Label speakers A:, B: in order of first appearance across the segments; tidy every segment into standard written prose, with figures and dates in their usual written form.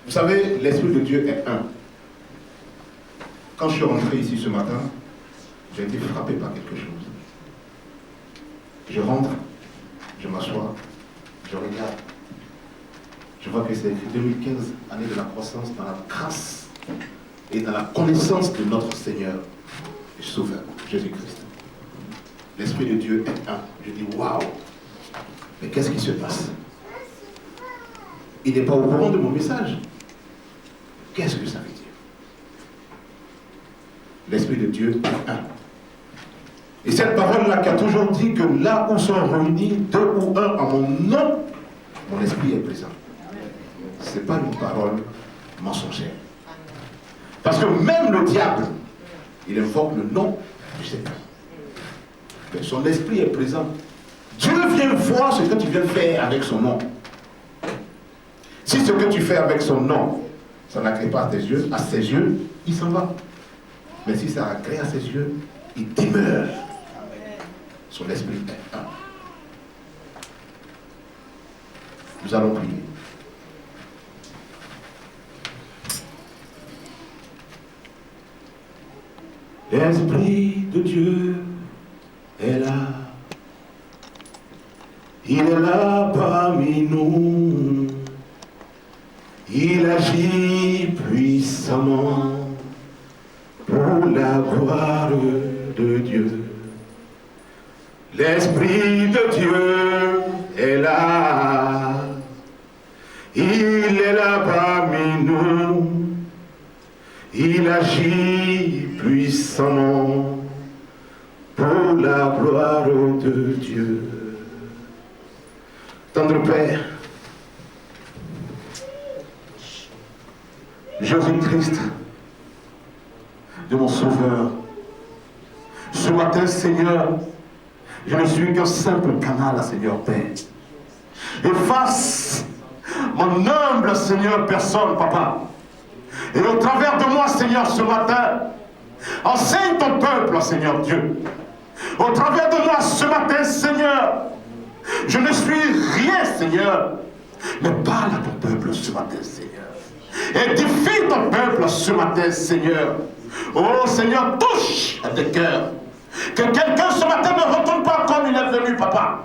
A: Vous savez, l'Esprit de Dieu est un. Quand je suis rentré ici ce matin, j'ai été frappé par quelque chose. Je rentre, je m'assois, je regarde. Je vois que c'est écrit 2015, année de la croissance dans la grâce et dans la connaissance de notre Seigneur et Sauveur, Jésus-Christ. L'Esprit de Dieu est un. Je dis, waouh! Mais qu'est-ce qui se passe? Il n'est pas au courant de mon message. Qu'est-ce que ça veut dire? L'Esprit de Dieu est un. Et cette parole-là qui a toujours dit que là où sont réunis deux ou un en mon nom, mon esprit est présent. Ce n'est pas une parole mensongère. Parce que même le diable, il invoque le nom du Seigneur. Mais son esprit est présent. Dieu vient voir ce que tu viens faire avec son nom. Si ce que tu fais avec son nom, ça n'agrée pas à ses yeux, il s'en va. Mais si ça agrée à ses yeux, il demeure. Son esprit est un. Nous allons prier. L'Esprit de Dieu est là. Il est là parmi nous. Il agit puissamment pour la gloire de Dieu. L'Esprit de Dieu est là. Il est là parmi nous. Il agit puissamment pour la gloire de Dieu. Tendre Père, Jésus-Christ, de mon Sauveur, ce matin, Seigneur, je ne suis qu'un simple canal, Seigneur Père. Efface mon humble Seigneur personne, Papa. Et au travers de moi, Seigneur, ce matin, enseigne ton peuple, Seigneur Dieu. Au travers de moi, ce matin, Seigneur, je ne suis rien, Seigneur, mais parle à ton peuple ce matin, Seigneur. Édifie ton peuple ce matin, Seigneur. Oh, Seigneur, touche à tes cœurs. Que quelqu'un ce matin ne retourne pas comme il est venu, Papa.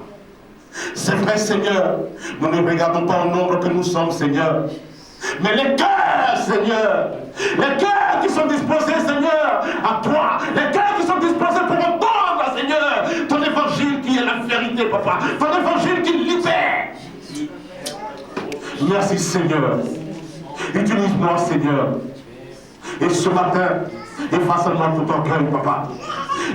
A: C'est vrai, Seigneur, nous ne regardons pas au nombre que nous sommes, Seigneur. Mais les cœurs, Seigneur, les cœurs qui sont disposés, Seigneur, à toi, les cœurs qui sont disposés pour entendre, Seigneur, ton évangile qui est la vérité, Papa, ton évangile qui libère. Merci, Seigneur. Utilise-moi, Seigneur. Et ce matin, efface-moi tout orgueil, Papa.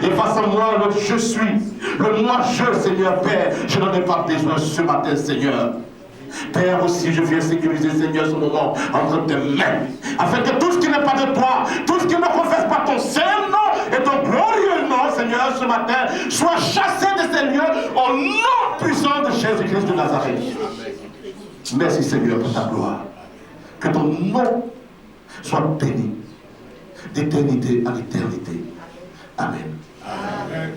A: Efface-moi le je suis, le moi-je, Seigneur, Père. Je n'en ai pas besoin ce matin, Seigneur. Père, aussi, je viens sécuriser, Seigneur, ce moment entre tes mains, afin que tout ce qui n'est pas de toi, tout ce qui ne confesse pas ton saint nom et ton glorieux nom, Seigneur, ce matin, soit chassé de ces lieux au nom puissant de Jésus-Christ de Nazareth. Merci, Seigneur, pour ta gloire. Que ton nom soit béni d'éternité à l'éternité. Amen. Amen.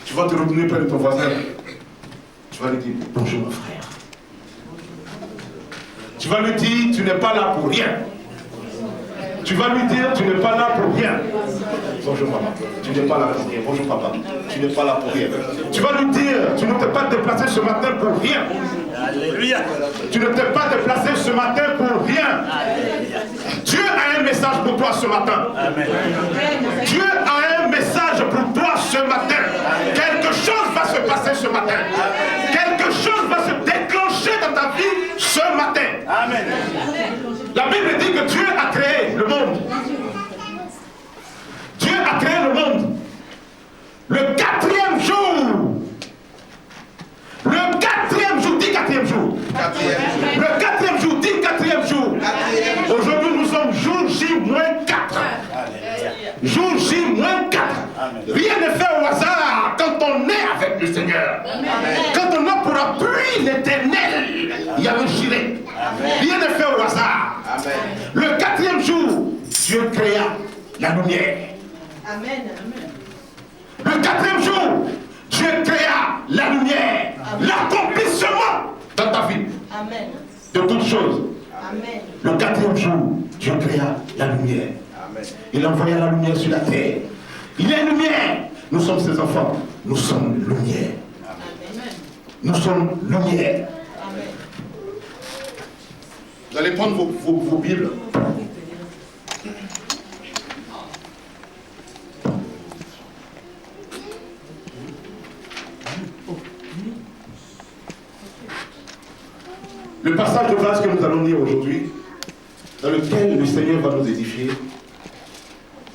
A: Tu vas te retourner près de ton voisin. Tu vas lui dire, bonjour mon frère. Tu vas lui dire, tu n'es pas là pour rien. Tu vas lui dire, tu n'es pas là pour rien. Bonjour maman, tu n'es pas là pour rien. Bonjour papa, tu n'es pas là pour rien. Tu vas lui dire, tu ne t'es pas déplacé ce matin pour rien. Alléluia. Tu ne t'es pas déplacé ce matin pour rien. Dieu a un message pour toi ce matin. Amen. Dieu a un message pour toi ce matin. Quelque chose va se passer ce matin. Quelque chose va se déclencher dans ta vie ce matin. Amen. La Bible dit que Dieu a créé le monde. Dieu a créé le monde. Le quatrième jour. Le quatrième jour, dis quatrième jour. Le quatrième jour, dis quatrième jour. Aujourd'hui, nous sommes jour J-4. Jour J-4. Rien n'est fait au hasard quand on est avec le Seigneur. Quand on a pour appui l'éternel, il y a le gilet. Rien n'est fait au hasard. Le quatrième jour, Dieu créa la lumière. Le quatrième jour, Dieu créa la lumière, l'accomplissement dans ta vie.
B: Amen.
A: De toutes choses.
B: Amen.
A: Le quatrième jour, Dieu créa la lumière.
C: Amen.
A: Il envoya la lumière sur la terre. Il est lumière. Nous sommes ses enfants. Nous sommes lumière.
B: Amen.
A: Nous sommes lumière.
B: Amen.
A: Vous allez prendre vos Bibles. Le passage de base que nous allons lire aujourd'hui, dans lequel le Seigneur va nous édifier,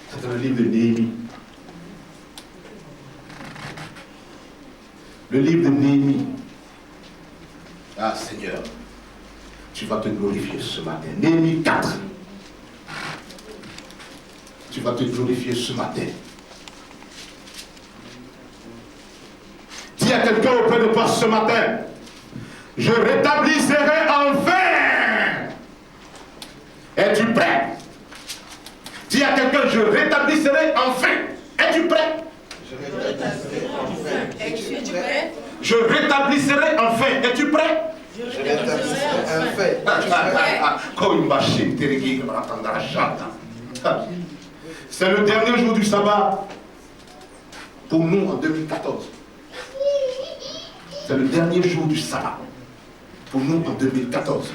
A: c'est dans le livre de Néhémie. Le livre de Néhémie. Ah Seigneur, tu vas te glorifier ce matin. Néhémie 4. Tu vas te glorifier ce matin. Dis à quelqu'un auprès de toi ce matin, je rétablisserai enfin. Es-tu prêt? Dis à quelqu'un, je rétablisserai enfin. Es-tu prêt?
B: Es-tu prêt?
A: Je rétablisserai enfin. Es-tu prêt?
B: Je rétablisserai enfin.
A: C'est le dernier jour du sabbat pour nous en 2014. C'est le dernier jour du sabbat pour nous en 2014.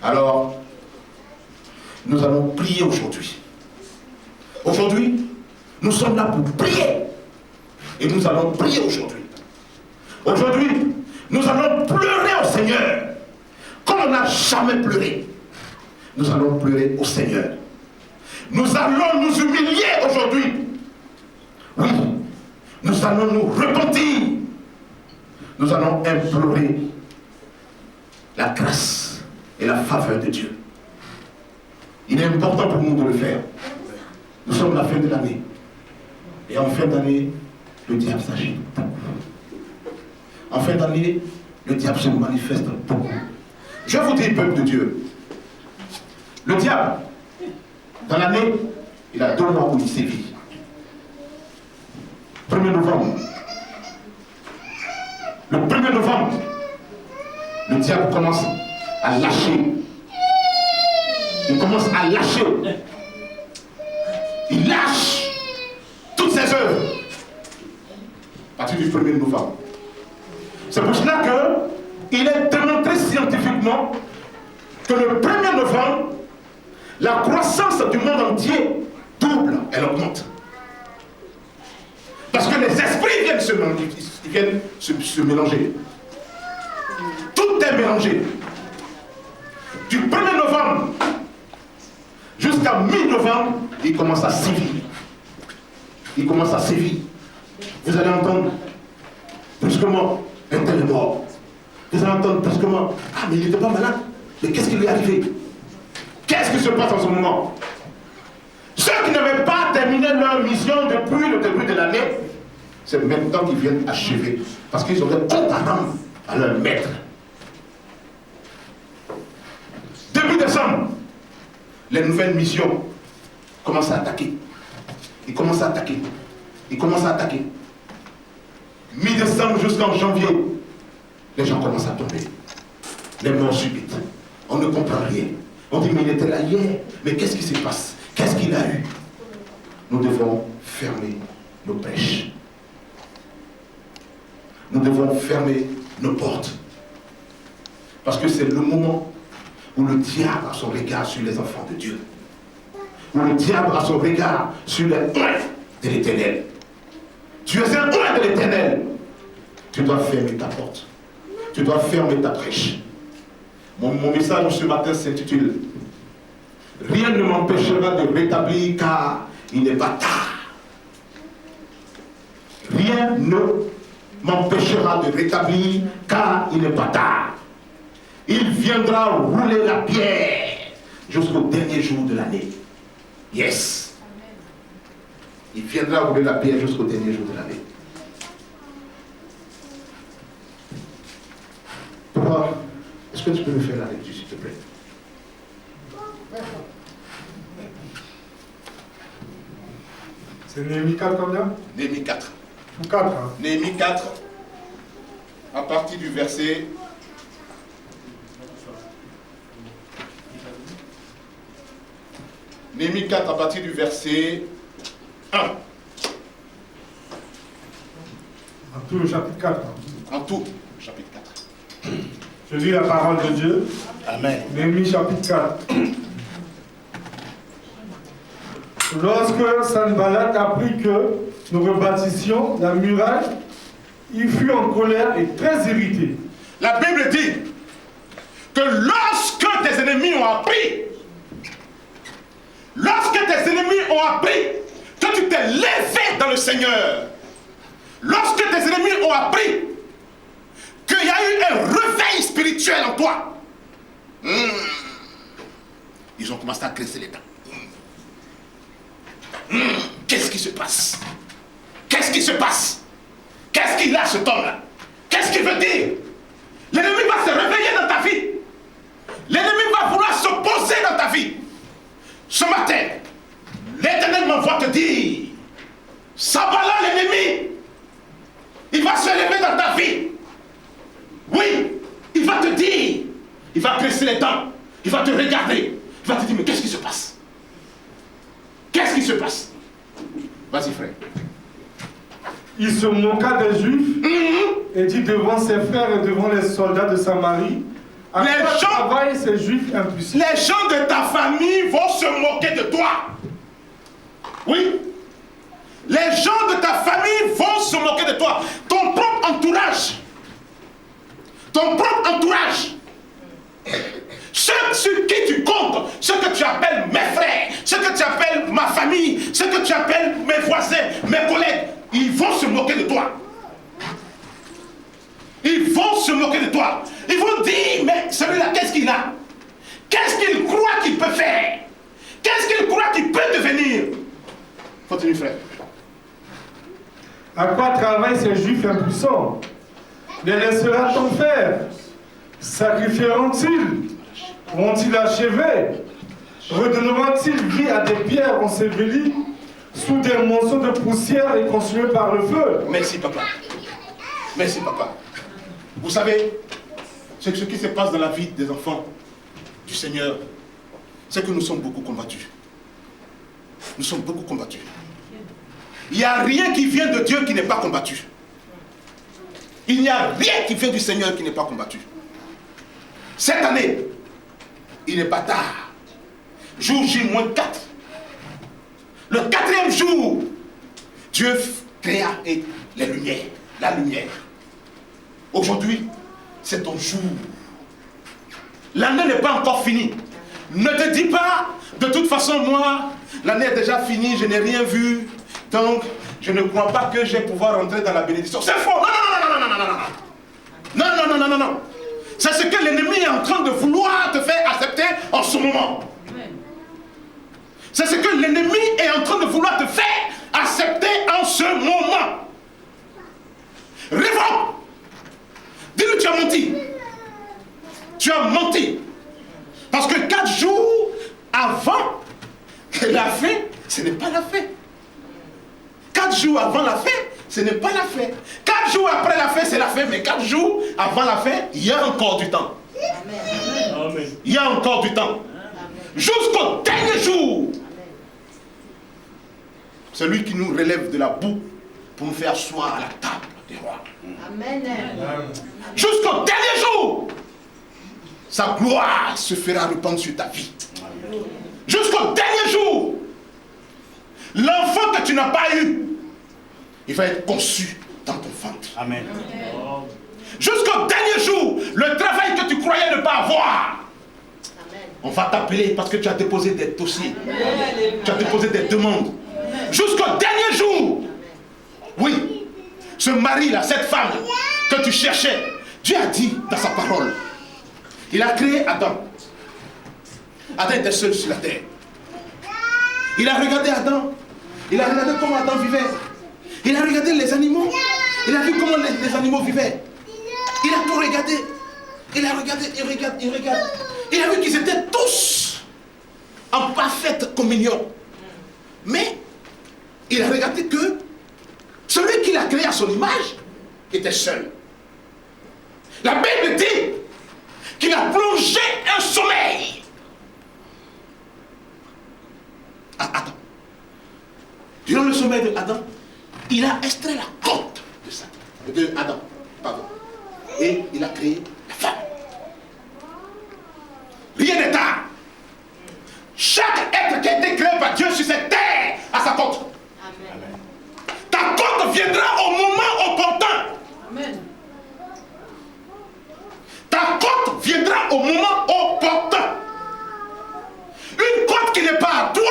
A: Alors, nous allons prier aujourd'hui. Aujourd'hui, nous sommes là pour prier. Et nous allons prier aujourd'hui. Aujourd'hui, nous allons pleurer au Seigneur. Comme on n'a jamais pleuré. Nous allons pleurer au Seigneur. Nous allons nous humilier aujourd'hui. Oui, nous allons nous repentir. Nous allons implorer la grâce et la faveur de Dieu. Il est important pour nous de le faire. Nous sommes à la fin de l'année. Et en fin d'année, le diable s'agit beaucoup. En fin d'année, le diable se manifeste beaucoup. Je vous dis, peuple de Dieu, le diable, dans l'année, il a 2 mois où il sévit. 1er novembre. Le 1er novembre, le diable commence à lâcher. Il commence à lâcher. Il lâche toutes ses œuvres. À partir du 1er novembre. C'est pour cela qu'il est démontré scientifiquement que le 1er novembre, la croissance du monde entier double, elle augmente. Parce que les esprits viennent se mélanger. Tout est mélangé. Du 1er novembre jusqu'à mi-novembre, il commence à sévir. Il commence à sévir. Vous allez entendre brusquement un tel est mort. Vous allez entendre brusquement, ah mais il n'était pas malade. Mais qu'est-ce qui lui est arrivé? Qu'est-ce qui se passe en ce moment? Ceux qui n'avaient pas terminé leur mission depuis le début de l'année, c'est maintenant qu'ils viennent achever. Parce qu'ils auraient compte à rendre à leur maître. Début décembre, les nouvelles missions commencent à attaquer. Ils commencent à attaquer. Ils commencent à attaquer. Mi-décembre jusqu'en janvier, les gens commencent à tomber. Les morts subites. On ne comprend rien. On dit, mais il était là hier. Mais qu'est-ce qui se passe? Qu'est-ce qu'il a eu? Nous devons fermer nos brèches. Nous devons fermer nos portes. Parce que c'est le moment où le diable a son regard sur les enfants de Dieu. Où le diable a son regard sur les oins de l'Éternel. Tu es un oint de l'Éternel. Tu dois fermer ta porte. Tu dois fermer ta brèche. Mon message ce matin s'intitule « Rien ne m'empêchera de rétablir car il n'est pas tard. » Rien ne m'empêchera de rétablir car il n'est pas tard. Il viendra rouler la pierre jusqu'au dernier jour de l'année. Yes. Il viendra rouler la pierre jusqu'au dernier jour de l'année. Papa, est-ce que tu peux me faire la lecture, s'il te plaît?
D: C'est Néhémie 4 combien?
A: Néhémie 4.
D: Ou 4 hein?
A: Néhémie 4.
C: à partir du verset 4 à partir du verset 1.
D: En tout le chapitre 4.
C: En tout, chapitre 4.
D: Je lis la parole de Dieu.
C: Amen.
D: Néhémie chapitre 4. Lorsque Sanballat apprit que nous rebâtissions la muraille, il fut en colère et très irrité.
C: La Bible dit que lorsque tes ennemis ont appris, que tu t'es levé dans le Seigneur, lorsque tes ennemis ont appris qu'il y a eu un réveil spirituel en toi, ils ont commencé à graisser les dents. Qu'est-ce qui se passe? Qu'est-ce qui se passe? Qu'est-ce qu'il a, cet homme-là? Qu'est-ce qu'il veut dire? L'ennemi va se réveiller dans ta vie. L'ennemi va vouloir s'opposer dans ta vie. Ce matin, l'Éternel m'envoie te dire, Sanballat l'ennemi, il va se lever dans ta vie. Oui, il va te dire, il va graisser les dents, il va te regarder, il va te dire, mais qu'est-ce qui se passe? Qu'est-ce qui se passe? Vas-y, frère.
D: Il se moqua des Juifs et dit devant ses frères et devant les soldats de Samarie, à quoi travaillent ces Juifs impuissants?
C: Les gens de ta famille vont se moquer de toi. Oui. Les gens de ta famille vont se moquer de toi. Ton propre entourage. Ton propre entourage. Ceux sur qui tu comptes, ceux que tu appelles mes frères, ceux que tu appelles ma famille, ceux que tu appelles mes voisins, mes collègues, ils vont se moquer de toi. Ils vont se moquer de toi. Ils vont dire, mais celui-là, qu'est-ce qu'il a? Qu'est-ce qu'il croit qu'il peut faire? Qu'est-ce qu'il croit qu'il peut devenir? Continue, frère.
D: À quoi travaillent ces Juifs impuissants? Les laissera-t-on faire? Sacrifieront-ils? Vont-ils achever? Redonneront-ils vie à des pierres ensevelies sous des monceaux de poussière et consumées par le feu?
C: Merci, papa. Merci, papa. Vous savez, ce qui se passe dans la vie des enfants du Seigneur, c'est que nous sommes beaucoup combattus. Nous sommes beaucoup combattus. Il n'y a rien qui vient de Dieu qui n'est pas combattu. Il n'y a rien qui vient du Seigneur qui n'est pas combattu. Cette année, il n'est pas tard. Jour J-4. Le 4e jour, Dieu créa les lumières, la lumière. Aujourd'hui, c'est ton jour. L'année n'est pas encore finie. Ne te dis pas, de toute façon, moi, l'année est déjà finie, je n'ai rien vu, donc je ne crois pas que je vais pouvoir entrer dans la bénédiction. C'est faux. Non, non, non, non, non, non, non, non, non, non. C'est ce que l'ennemi est en train de vouloir te faire accepter en ce moment. C'est ce que l'ennemi est en train de vouloir te faire accepter en ce moment. Révolte. Dis-lui, tu as menti. Tu as menti. Parce que 4 jours avant la fin, ce n'est pas la fin. 4 jours avant la fin, ce n'est pas la fin. 4 jours après la fin, c'est la fin. Mais 4 jours avant la fin, il y a encore du temps. Amen. Il y a encore du temps. Jusqu'au dernier jour. Celui qui nous relève de la boue pour nous faire asseoir à la table des rois.
B: Amen.
C: Jusqu'au dernier jour, sa gloire se fera répandre sur ta vie. Jusqu'au dernier jour, l'enfant que tu n'as pas eu, il va être conçu dans ton ventre. Amen. Jusqu'au dernier jour, le travail que tu croyais ne pas avoir, on va t'appeler parce que tu as déposé des dossiers. Tu as déposé des demandes. Jusqu'au dernier jour. Oui. Ce mari-là, cette femme que tu cherchais, Dieu a dit dans sa parole. Il a créé Adam. Adam était seul sur la terre. Il a regardé Adam. Il a regardé comment Adam vivait. Il a regardé les animaux. Il a vu comment les animaux vivaient. Il a tout regardé. Il a regardé, il regarde, il regarde. Il a vu qu'ils étaient tous en parfaite communion. Mais il a regardé que celui qu'il a créé à son image était seul. il a extrait la côte de Adam. Pardon. Et il a créé la femme. Rien n'est tard. Chaque être qui a été créé par Dieu sur cette terre a sa côte.
B: Amen.
C: Ta côte viendra au moment opportun.
B: Amen.
C: Ta côte viendra au moment opportun. Une côte qui n'est pas à toi,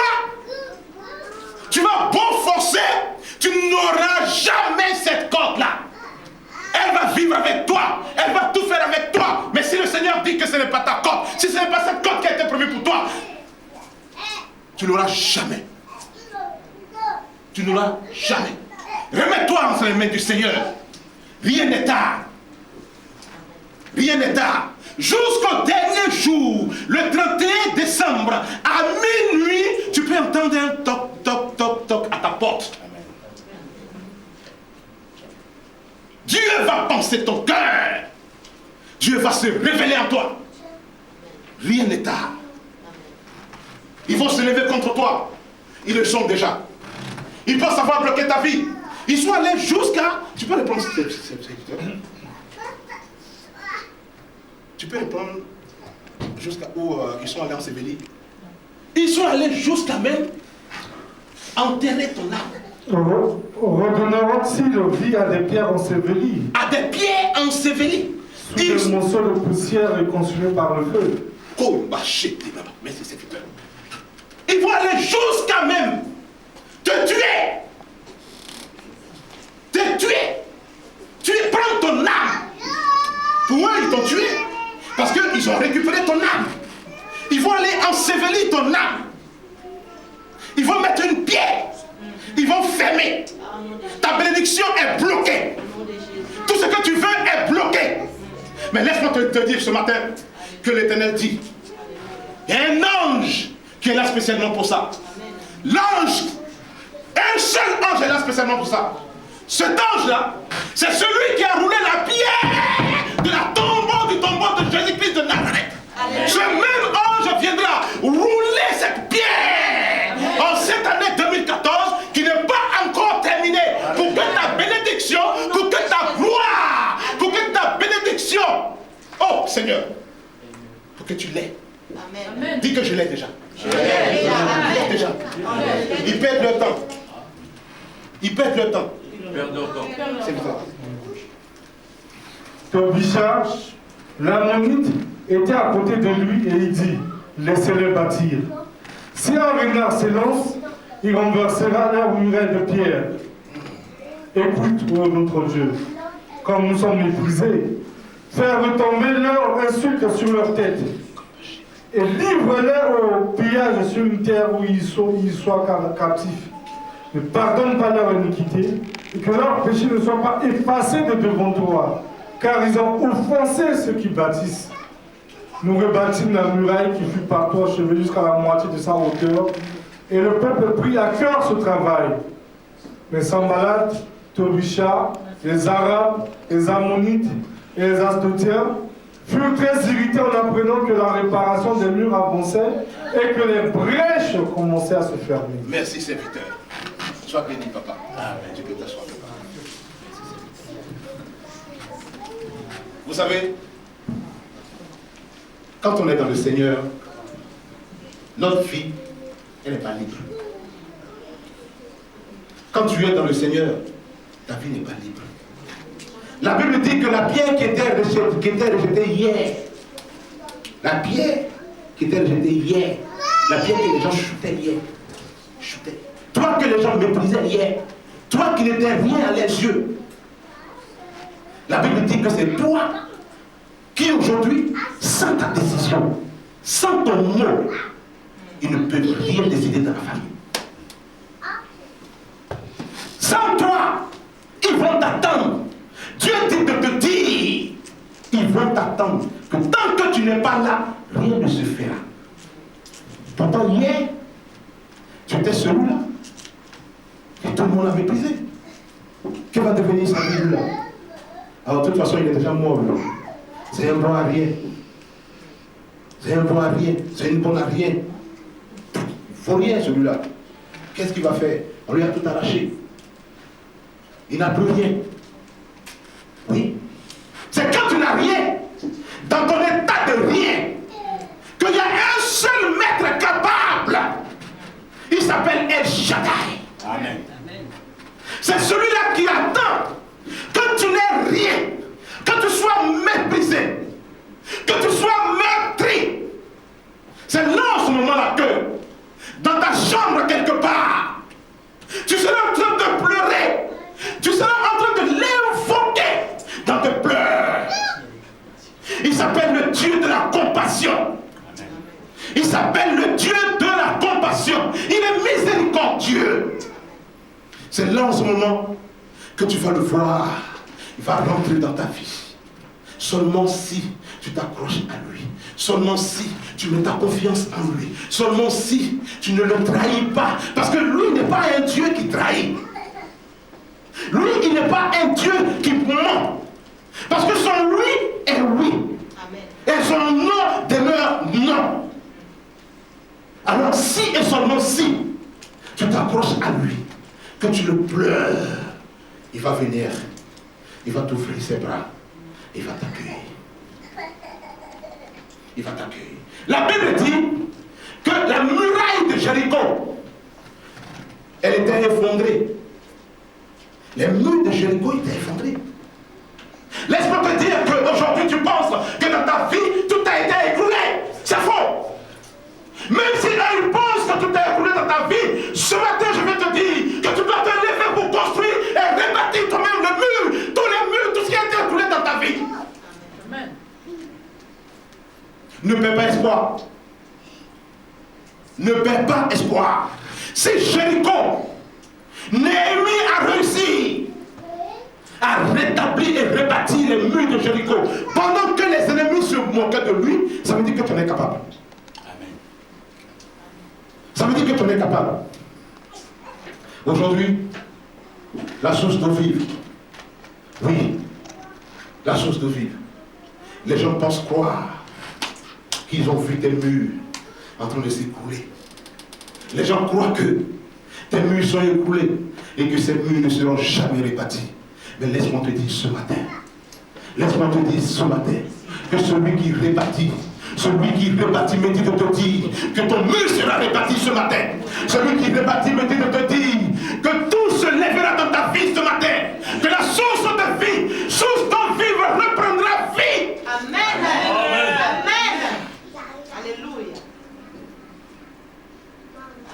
C: tu vas beau forcer, tu n'auras jamais cette côte-là. Elle va vivre avec toi, elle va tout faire avec toi. Mais si le Seigneur dit que ce n'est pas ta côte, si ce n'est pas cette côte qui a été prévue pour toi, tu n'auras jamais. Tu n'auras jamais. Remets-toi entre les mains du Seigneur. Rien n'est tard. Rien n'est tard. Jusqu'au dernier jour, le 31 décembre, à minuit, tu peux entendre un toc, toc, toc, toc à ta porte. Dieu va penser ton cœur. Dieu va se révéler en toi. Rien n'est tard. Ils vont se lever contre toi. Ils le sont déjà. Ils pensent avoir bloqué ta vie. Ils sont allés jusqu'à... Tu peux répondre, tu peux répondre jusqu'à où ils sont allés ensevelir. Ils sont allés jusqu'à même enterrer ton âme.
D: Redonneront-ils vie à des pierres ensevelies?
C: À des pierres ensevelies.
D: Sous des monceaux de poussière et consumés par le feu.
C: Oh, merci Seigneur. Ils vont aller jusqu'à même te tuer. Te tuer. Prendre ton âme. Pour eux, ils t'ont tué. Parce qu'ils ont récupéré ton âme. Ils vont aller ensevelir ton âme. Ils vont mettre une pierre. Ils vont fermer. Ta bénédiction est bloquée. Tout ce que tu veux est bloqué. Mais laisse-moi te dire ce matin que l'Éternel dit. Il y a un ange qui est là spécialement pour ça. L'ange, un seul ange est là spécialement pour ça. Cet ange-là, c'est celui qui a roulé la pierre de la tombeau du tombeau de Jésus-Christ de Nazareth. Ce même ange viendra rouler cette pierre en cette année 2014 qui n'est pas encore terminée, pour que ta bénédiction, pour que ta gloire, pour que ta bénédiction, oh Seigneur, pour que tu l'aies.
B: Amen.
C: Dis que je l'ai déjà.
B: Je l'ai
C: Déjà. Ils perdent le temps. Ils perdent le temps. C'est vrai.
D: Tobisha, l'ammonite, était à côté de lui et il dit, laissez-le bâtir. Si un renard s'élance, il renversera leur muraille de pierre. Écoute, ô notre Dieu, comme nous sommes méprisés, faire retomber leur insulte sur leur tête et livre-les au pillage sur une terre où ils soient captifs. Ne pardonne pas leur iniquité et que leur péché ne soit pas effacé de devant toi, car ils ont offensé ceux qui bâtissent. Nous rebâtîmes la muraille qui fut par toi achevée jusqu'à la moitié de sa hauteur, et le peuple prit à cœur ce travail. Mais Sanballat, Tobisha, les Arabes, les Ammonites et les Asdotiens furent très irrités en apprenant que la réparation des murs avançait et que les brèches commençaient à se fermer.
C: Merci serviteur. Sois béni, papa. Tu peux t'asseoir. Vous savez, quand on est dans le Seigneur, notre vie, elle n'est pas libre. Quand tu es dans le Seigneur, ta vie n'est pas libre. La Bible dit que la pierre qui était rejetée hier, la pierre qui était rejetée hier, la pierre que les gens chutaient hier, toi que les gens méprisaient hier, toi qui n'étais rien à leurs yeux, la Bible dit que c'est toi qui aujourd'hui, sans ta décision, sans ton mot, ils ne peuvent rien décider dans la famille. Sans toi, ils vont t'attendre. Dieu dit de te dire, ils vont t'attendre, que tant que tu n'es pas là, rien ne se fera. Pourtant hier, tu étais celui-là, et tout le monde l'a méprisé. Que va devenir sa vie là? Alors de toute façon, il est déjà mort. C'est un bon à rien. C'est un bon à rien. C'est une bonne à rien. Il ne faut rien celui-là. Qu'est-ce qu'il va faire? On lui a tout arraché. il n'a plus rien. Oui. C'est quand tu n'as rien, dans ton état de rien, qu'il y a un seul maître capable. Il s'appelle El Shaddai.
A: Amen.
C: C'est celui-là qui attend que tu n'aies rien, que tu sois méprisé, que tu sois meurtri. C'est là en ce moment-là que, dans ta chambre quelque part, tu seras en train de pleurer. Tu seras en train de l'invoquer dans tes pleurs. Il s'appelle le Dieu de la compassion. Il s'appelle le Dieu de la compassion. Il est miséricordieux. C'est là en ce moment que tu vas le voir. Il va rentrer dans ta vie. Seulement si tu t'accroches à lui. Seulement si tu mets ta confiance en lui. Seulement si tu ne le trahis pas. Parce que lui n'est pas un Dieu qui trahit. Lui, il n'est pas un Dieu qui ment. Parce que son oui est oui.
B: Amen.
C: Et son non demeure non. Alors si et seulement si tu t'accroches à lui, que tu le pleures, il va venir, il va t'ouvrir ses bras, il va t'accueillir. Il va t'accueillir. La Bible dit que la muraille de Jéricho, elle était effondrée. Les murs de Jéricho étaient effondrés. Laisse-moi te dire qu'aujourd'hui tu penses que dans ta vie tout a été écroulé. C'est faux. Même si ils pensent que tout est écroulé dans ta vie, ce matin je vais te dire que tu dois te lever pour construire et rebâtir toi-même le mur, tous les murs, tout ce qui a été écroulé dans ta vie.
B: Amen.
C: Ne perds pas espoir. Ne perds pas espoir. C'est Jéricho. Néhémie a réussi à rétablir et rebâtir les murs de Jéricho. Pendant que les ennemis se moquaient de lui, ça veut dire que tu en es capable. Ça veut dire que tu en es capable. Aujourd'hui, la source d'eau vive. Oui, la source d'eau vive. Les gens pensent croire qu'ils ont vu tes murs en train de s'écrouler. Les gens croient que tes murs sont écoulés et que ces murs ne seront jamais rebâtis. Mais laisse-moi te dire ce matin, que celui qui rebâtit, me dit de te dire que ton mur sera rebâti ce matin. Celui qui rebâtit me dit de te dire que tout se lèvera dans ta vie ce matin. Que la source de vie, source d'eau vive reprendra vie.
B: Amen. Amen. Amen. Alléluia.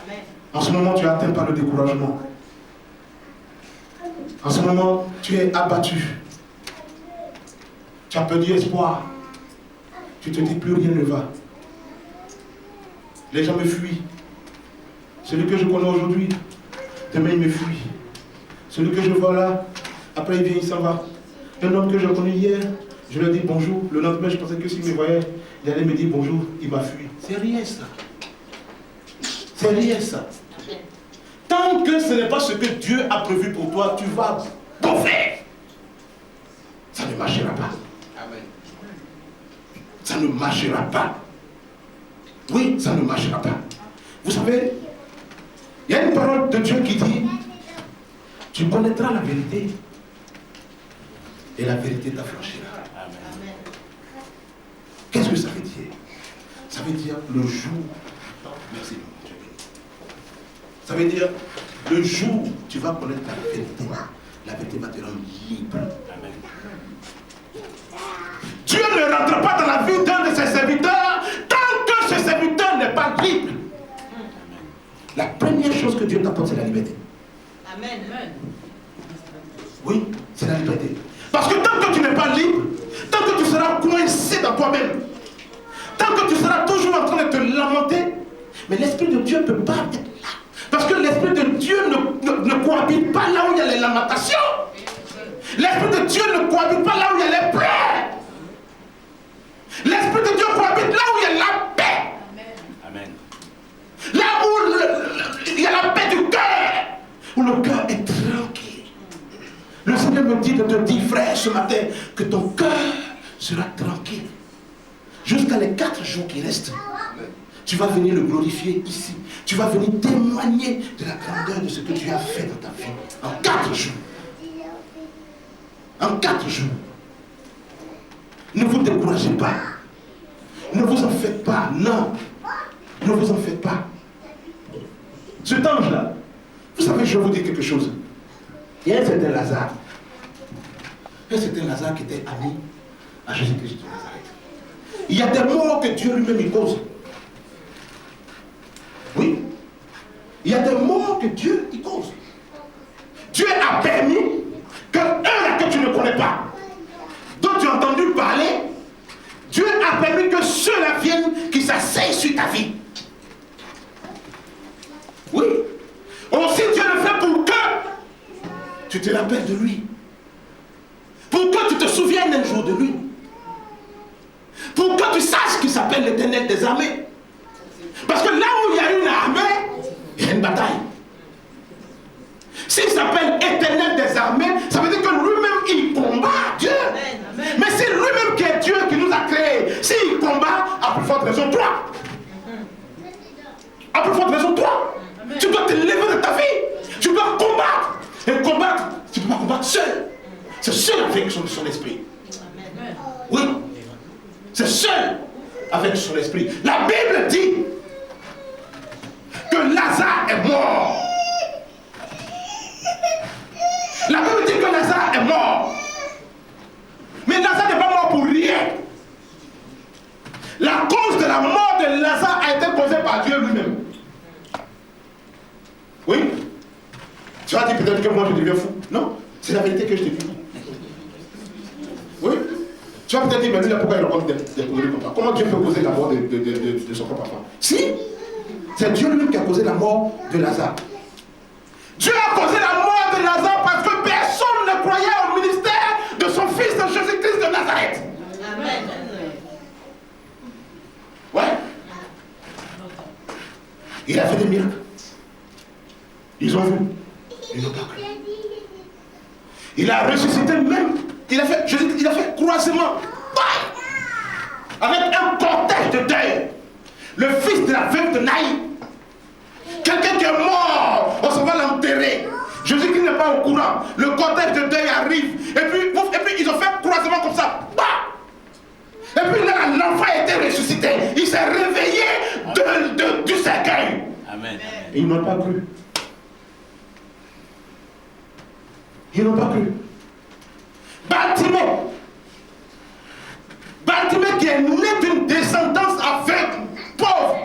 B: Amen.
C: En ce moment, tu es atteint par le découragement. En ce moment, tu es abattu. Tu as perdu espoir. Tu te dis plus rien ne va. Les gens me fuient. Celui que je connais aujourd'hui, demain il me fuit. Celui que je vois là, après il vient, il s'en va. Un homme que je connais hier, je lui ai dit bonjour. Le lendemain, je pensais que s'il me voyait, il allait me dire bonjour. Il m'a fui. C'est rien ça. C'est rien ça. Tant que ce n'est pas ce que Dieu a prévu pour toi, tu vas bouffer. Ça ne marchera pas.
A: Amen.
C: Ça ne marchera pas. Oui, ça ne marchera pas. Vous savez, il y a une parole de Dieu qui dit, tu connaîtras la vérité et la vérité t'affranchira.
B: Amen.
C: Qu'est-ce que ça veut dire? Ça veut dire le jour. Merci. Ça veut dire le jour où tu vas connaître la vérité va te rendre libre. Amen. Dieu ne rentre pas dans la vie d'un de ses serviteurs tant que ce serviteur n'est pas libre. La première chose que Dieu t'apporte, c'est la liberté.
B: Amen.
C: Oui, c'est la liberté. Parce que tant que tu n'es pas libre, tant que tu seras coincé dans toi-même, tant que tu seras toujours en train de te lamenter, mais l'Esprit de Dieu ne peut pas être là. Parce que l'Esprit de Dieu ne cohabite pas là où il y a les lamentations. L'Esprit de Dieu ne cohabite pas là où il y a les pleurs. L'Esprit de Dieu cohabite là où il y a la paix.
A: Amen.
C: Là où il y a la paix du cœur. Où le cœur est tranquille. Le Seigneur me dit de te dire, frère, ce matin, que ton cœur sera tranquille. Jusqu'à les 4 jours qui restent. Tu vas venir le glorifier ici. Tu vas venir témoigner de la grandeur de ce que tu as fait dans ta vie. En 4 jours. En 4 jours. Ne vous découragez pas. Ne vous en faites pas. Non. Ne vous en faites pas. Cet ange-là, vous savez, je vais vous dire quelque chose. Il y a un certain Lazare. Un certain Lazare qui était ami à Jésus-Christ de Nazareth. Il y a des morts que Dieu lui-même y cause. Oui. Il y a des morts que Dieu y cause. Dieu a permis qu'un là que tu ne connais pas, dont tu as entendu parler, Dieu a permis que ceux-là viennent qui s'asseyent sur ta vie. Oui. Aussi Dieu le fait pour que tu te rappelles de lui. Pour que tu te souviennes un jour de lui. Pour que tu saches qu'il s'appelle l'Éternel des armées. Parce que là où il y a une armée, il y a une bataille. S'il s'appelle Éternel des armées, ça veut dire que lui-même il combat Dieu. Mais c'est lui-même qui est Dieu qui nous a créés. S'il combat, à plus forte raison toi. À plus forte raison toi. Tu dois te lever de ta vie. Tu dois combattre. Et combattre, tu ne peux pas combattre seul. C'est seul avec son esprit. Oui. C'est seul avec son esprit. La Bible dit que Lazare est mort. La Bible dit que Lazare est mort. Mais Lazare n'est pas mort pour rien. La cause de la mort de Lazare a été causée par Dieu lui-même. Oui. Tu vas dire peut-être que moi je deviens fou. Non, c'est la vérité que je te dis. Oui. Tu vas peut-être dire, mais lui, pourquoi il raconte des conneries comme ça? Comment Dieu peut causer la mort de son propre enfant? Si, c'est Dieu lui-même qui a causé la mort de Lazare. Dieu a causé la mort de Lazare parce que personne ne croyait au ministère de son fils de Jésus-Christ de Nazareth.
B: Amen.
C: Ouais. Il a fait des miracles. Ils ont vu. Ils n'ont pas cru. Il a ressuscité même. Il a fait croisement. Avec un cortège de deuil. Le fils de la veuve de Naïm. Quelqu'un qui est mort, on s'en va l'enterrer. Jésus-Christ n'est pas au courant. Le cortège de deuil arrive. Et puis ils ont fait croisement comme ça. Et puis là, l'enfant a été ressuscité. Il s'est réveillé du cercueil.
E: Amen.
C: Et ils n'ont pas cru. Ils n'ont pas cru. Bartimée qui est né d'une descendance aveugle, pauvre.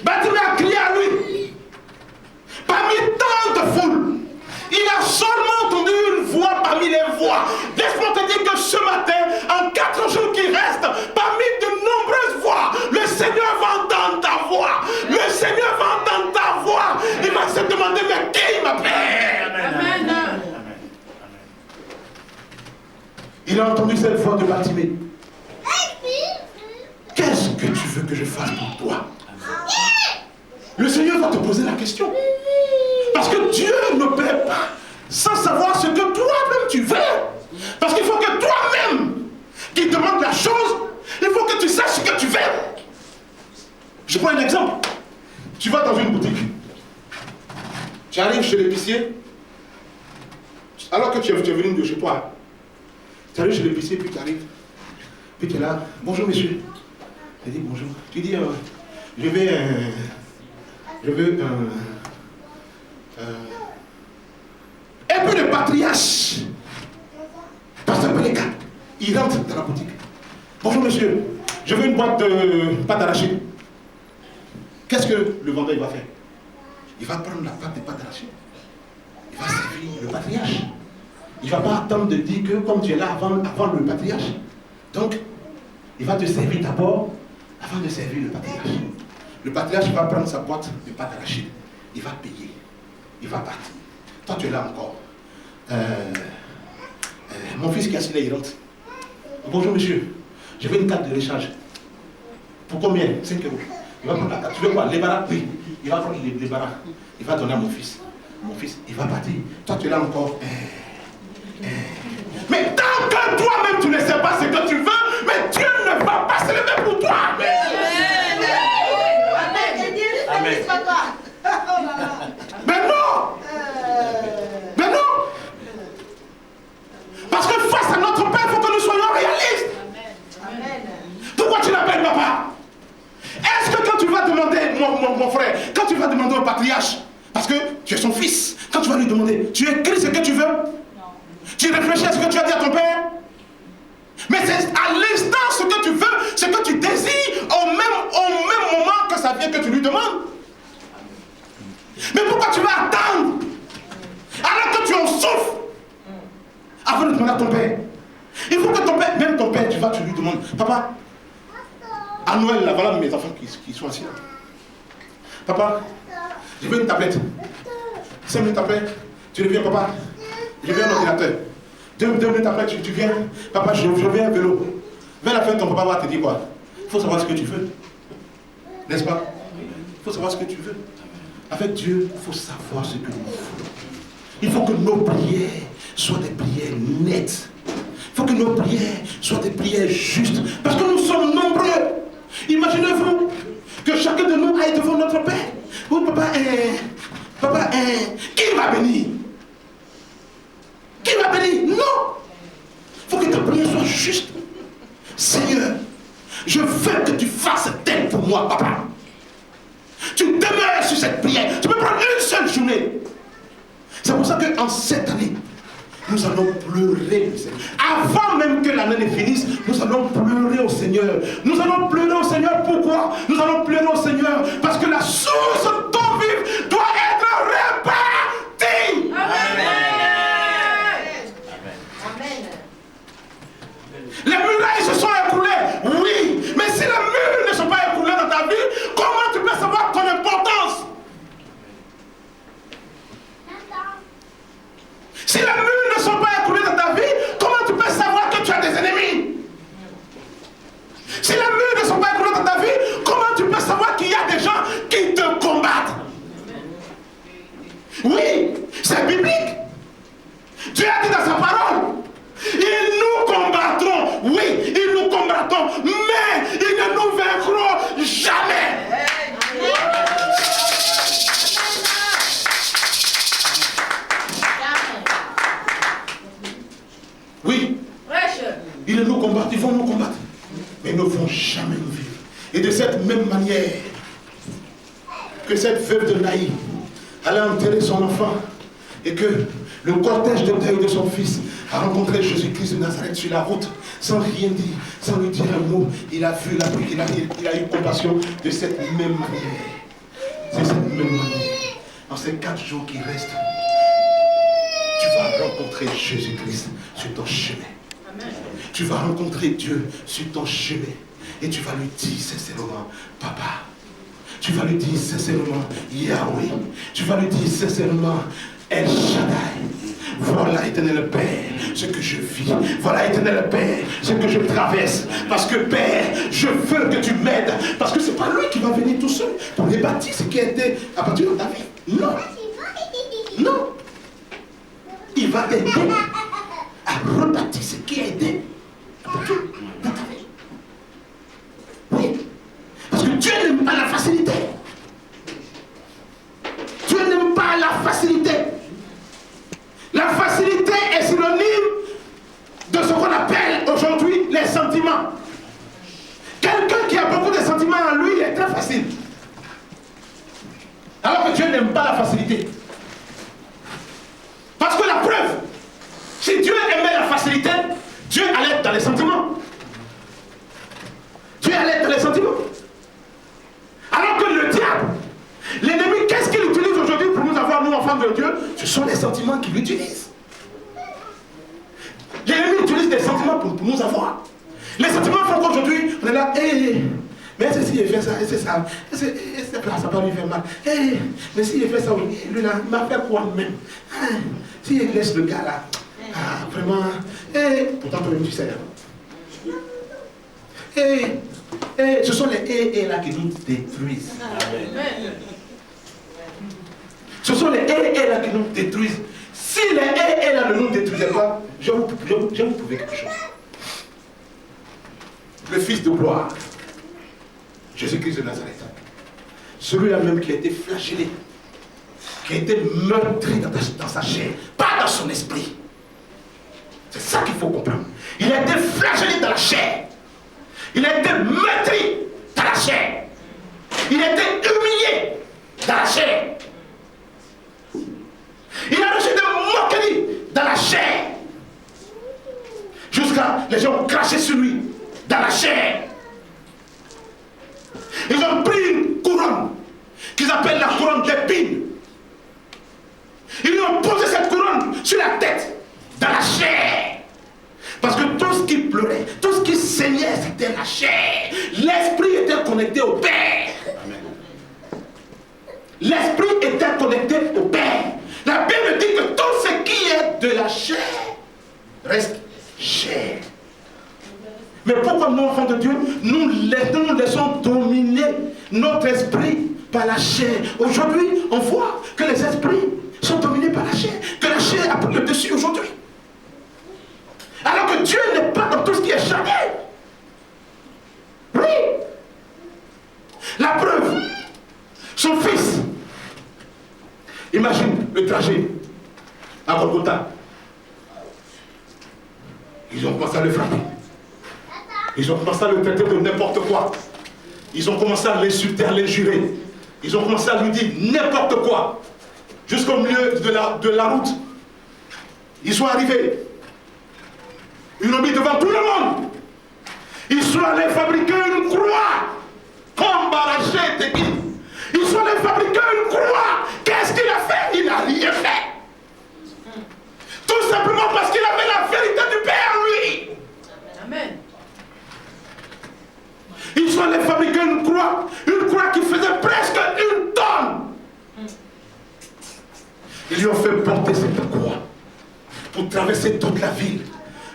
C: Bartimée a crié à lui. Parmi tant de foule, il a seulement entendu une voix parmi les voix. Laisse-moi te dire que ce matin, en 4 jours qui restent, parmi de nombreuses voix, le Seigneur va entendre ta voix. Le Seigneur va entendre ta voix. Il va se demander, mais qui m'appelle?
B: Amen.
C: Il a entendu cette voix de Bartimée. Qu'est-ce que tu veux que je fasse pour toi? Le Seigneur va te poser la question. Parce que Dieu ne paie pas sans savoir ce que toi-même tu veux. Parce qu'il faut que toi-même qui demande la chose, il faut que tu saches ce que tu veux. Je prends un exemple. Tu vas dans une boutique. Tu arrives chez l'épicier. Alors que tu es venu de chez toi. Tu arrives chez l'épicier, puis tu arrives. Puis tu es là. Bonjour monsieur. Tu dis bonjour. Tu dis, je veux un peu de patriarche. Pasteur Peleka, il rentre dans la boutique. Bonjour monsieur, je veux une boîte de pâte d'arachide. Qu'est-ce que le vendeur va faire? Il va prendre la pâte de pâte d'arachide. Il va servir le patriarche. Il ne va pas attendre de dire que comme tu es là avant le patriarche. Donc, il va te servir d'abord avant de servir le patriarche. Le patriarche va prendre sa boîte de pâte d'arachide. Il va payer. Il va partir. Toi, tu es là encore. Mon fils qui a signé, il rentre. Bonjour monsieur, je veux une carte de rechange. Pour combien? 5 euros. Il va prendre la carte. Tu veux quoi? Les barras? Oui. Il va prendre les barras. Il va donner à mon fils. Mon fils, il va partir. Toi, tu es là encore. Mais tant que toi-même tu ne sais pas ce que tu veux, mais Dieu ne va pas se lever pour toi.
E: Amen.
C: Mais non. Mais non. ça vient que tu lui demandes. Mais pourquoi tu vas attendre alors que tu en souffres avant de demander à ton père? Il faut que ton père, même ton père, tu lui demandes, papa, à Noël, là, voilà mes enfants qui sont assis là. Papa, je veux une tablette. 5 minutes après, tu reviens, papa, je veux un ordinateur. 2 minutes après, tu viens, papa, je veux un vélo. Vers la fin, ton papa va te dire quoi? Il faut savoir ce que tu veux. N'est-ce pas? Il faut savoir ce que tu veux. Avec Dieu, il faut savoir ce que nous voulons. Il faut que nos prières soient des prières nettes. Il faut que nos prières soient des prières justes. Parce que nous sommes nombreux. Imaginez-vous que chacun de nous aille devant notre Père. Oh, papa, qui va bénir? Qui va bénir? Non. Il faut que ta prière soit juste. Seigneur, je veux que tu fasses tel pour moi, papa. Tu demeures sur cette prière. Tu peux prendre une seule journée. C'est pour ça qu'en cette année, nous allons pleurer au Seigneur. Avant même que l'année ne finisse, nous allons pleurer au Seigneur. Nous allons pleurer au Seigneur. Pourquoi? Nous allons pleurer au Seigneur parce que la source d'eau vive doit être répartie.
B: Amen.
C: Les murailles se sont écroulées, oui. Mais si les murs ne sont pas écroulés dans ta vie, comment tu peux savoir ton importance? Si les murs ne sont pas écroulés dans ta vie, comment tu peux savoir que tu as des ennemis? Si les murs ne sont pas écroulés dans ta vie, comment tu peux savoir qu'il y a des gens qui te combattent? Oui, c'est biblique. Dieu a dit dans sa parole, ils nous combattront, oui, ils nous combattront, mais ils ne nous vaincront jamais. Oui, ils nous combattent, ils vont nous combattre, mais ils ne vont jamais nous vivre. Et de cette même manière que cette veuve de Naïm allait enterrer son enfant et que le cortège de deuil de son fils a rencontré Jésus-Christ de Nazareth sur la route, sans rien dire, sans lui dire un mot, il a vu, il a eu compassion de cette même manière. C'est cette même manière. En ces 4 jours qui restent, tu vas rencontrer Jésus-Christ sur ton chemin. Amen. Tu vas rencontrer Dieu sur ton chemin. Et tu vas lui dire sincèrement, papa. Tu vas lui dire sincèrement, Yahweh. Tu vas lui dire sincèrement, El Shaddai. Voilà, éternel Père, ce que je vis. Voilà, éternel Père, ce que je traverse. Parce que Père, je veux que tu m'aides. Parce que ce n'est pas lui qui va venir tout seul pour rebâtir ce qui a été abattu dans ta vie. Non. Non. Il va t'aider à rebâtir ce qui a été abattu dans ta vie. Oui. Parce que Dieu n'aime pas la facilité. Dieu n'aime pas la facilité. La facilité est synonyme de ce qu'on appelle aujourd'hui les sentiments. Quelqu'un qui a beaucoup de sentiments en lui, il est très facile. Alors que Dieu n'aime pas la facilité. Parce que la preuve, si Dieu aimait la facilité, Dieu allait être dans les sentiments. Dieu allait être dans les sentiments. Alors que le diable, l'ennemi, qu'est-ce qu'il utilise aujourd'hui pour nous avoir, nous, enfants de Dieu? Ce sont les sentiments qu'il utilise. L'ennemi utilise des sentiments pour nous avoir. Les sentiments font qu'aujourd'hui, on est là, mais si il fait ça, c'est ça, ça peut lui faire mal. Mais si il fait ça, lui là, il m'a fait quoi même? Si il laisse le gars là, vraiment, pourtant toi-même tu sais. Ce sont les là qui nous détruisent. Amen. Ce sont les là qui nous détruisent. Si les là ne nous détruisaient pas, je vais vous prouver quelque chose. Le Fils de gloire, Jésus-Christ de Nazareth, celui-là même qui a été flagellé, qui a été meurtri dans sa chair, pas dans son esprit. C'est ça qu'il faut comprendre. Il a été flagellé dans la chair. Il a été meurtri dans la chair. Il a été humilié dans la chair. Il a reçu des moqueries dans la chair. Jusqu'à les gens ont craché sur lui dans la chair. Ils ont pris une couronne qu'ils appellent la couronne d'épines. Ils lui ont posé cette couronne sur la tête, dans la chair. Parce que tout ce qui pleurait, tout ce qui saignait, c'était la chair. L'esprit était connecté au Père. L'esprit était connecté au Père. La Bible dit que tout ce qui est de la chair reste chair. Mais pourquoi nous, enfants de Dieu, nous laissons dominer notre esprit par la chair? Aujourd'hui, on voit que les esprits sont dominés par la chair, que la chair a pris le dessus aujourd'hui. Alors que Dieu n'est pas dans tout ce qui est charnel. Oui. La preuve, son fils. Imagine le trajet à Golgotha. Ils ont commencé à le frapper. Ils ont commencé à le traiter de n'importe quoi. Ils ont commencé à l'insulter, à l'injurer. Ils ont commencé à lui dire n'importe quoi. Jusqu'au milieu de la route. Ils sont arrivés. Ils l'ont mis devant tout le monde. Ils sont allés fabriquer une croix. Comme Baraché était dit. Ils sont allés fabriquer une croix. Qu'est-ce qu'il a fait? Il n'a rien fait. Tout simplement parce qu'il avait la vérité du Père, lui.
B: Amen.
C: Ils sont allés fabriquer une croix qui faisait presque 1 tonne. Ils lui ont fait porter cette croix pour traverser toute la ville.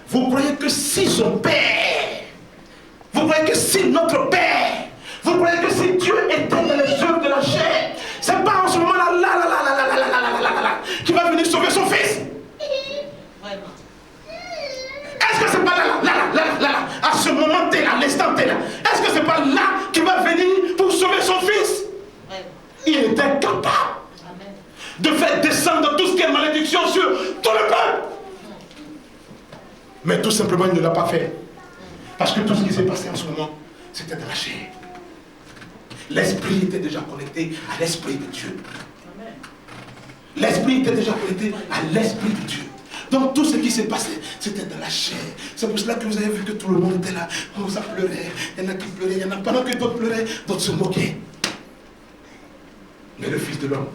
C: Vous croyez que si son Père, vous croyez que si notre Père, vous croyez que si Dieu était dans les œuvres de la chair, c'est pas en ce moment-là qui va venir sauver son fils? Est-ce que c'est pas là, à ce moment T, à l'instant T là, est-ce que c'est pas là qu'il va venir pour sauver son fils? Il était capable de faire descendre tout ce qui est malédiction sur tout le peuple. Mais tout simplement, il ne l'a pas fait. Parce que tout ce qui s'est passé en ce moment, c'était de la chair. L'esprit était déjà connecté à l'esprit de Dieu. L'esprit était déjà connecté à l'esprit de Dieu. Donc tout ce qui s'est passé, c'était dans la chair. C'est pour cela que vous avez vu que tout le monde était là. Oh, ça pleurait. Il y en a qui pleuraient. Il y en a pendant que d'autres pleuraient, d'autres se moquaient. Mais le Fils de l'homme,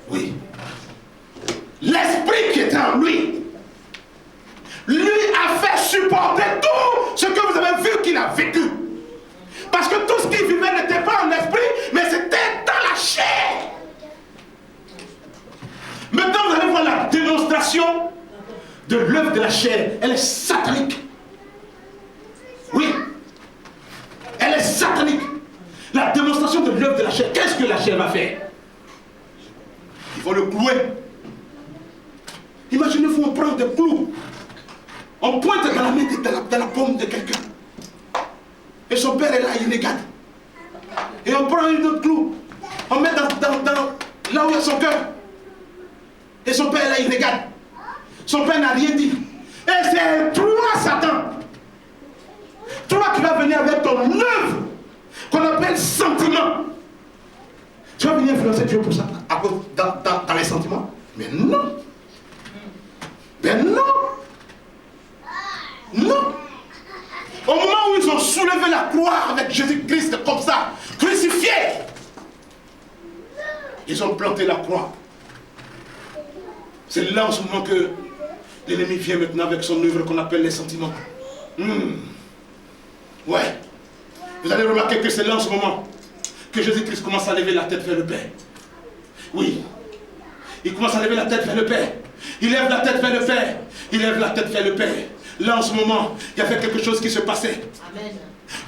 C: oui, l'esprit qui était en lui a fait supporter tout ce que vous avez vu qu'il a vécu. Parce que tout ce qu'il vivait n'était pas en esprit, mais c'était dans la chair. Maintenant, vous allez voir la démonstration de l'œuvre de la chair. Elle est satanique. Oui, elle est satanique. La démonstration de l'œuvre de la chair. Qu'est-ce que la chair va faire? Il faut le clouer. Imaginez-vous, on prend des clous. On pointe dans la main, dans la paume de quelqu'un. Et son père est là, il regarde. Et on prend une autre clou. On met dans là où il y a son cœur. Et son père est là, il regarde. Son père n'a rien dit. Et c'est toi, Satan. Toi qui vas venir avec ton œuvre qu'on appelle sentiment. Tu vas venir influencer Dieu pour ça, dans les sentiments? Mais non. Mais non. Non. Au moment où ils ont soulevé la croix avec Jésus-Christ comme ça, crucifié, ils ont planté la croix. C'est là en ce moment que l'ennemi vient maintenant avec son œuvre qu'on appelle les sentiments. Ouais. Vous allez remarquer que c'est là en ce moment que Jésus-Christ commence à lever la tête vers le Père. Oui. Il commence à lever la tête vers le Père. Il lève la tête vers le Père. Il lève la tête vers le Père. Là en ce moment, il y avait quelque chose qui se passait. Amen.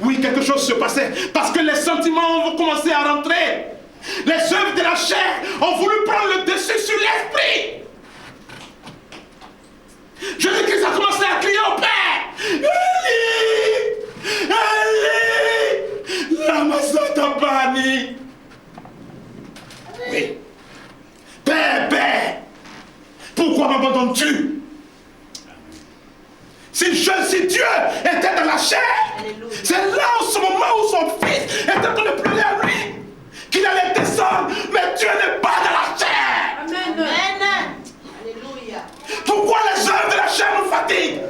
C: Oui, quelque chose se passait. Parce que les sentiments vont commencer à rentrer. Les œuvres de la chair ont voulu prendre le dessus sur l'esprit. Jésus-Christ a commencé à crier au Père. Allez, lama sabachthani. Oui. Père, pourquoi m'abandonnes-tu? Si Dieu était dans la chair, c'est là en ce moment où son fils était en train de pleurer à lui qu'il allait descendre, mais Dieu n'est pas dans la chair.
B: Amen. Amen. Alléluia.
C: Pourquoi les œuvres de la chair nous fatiguent?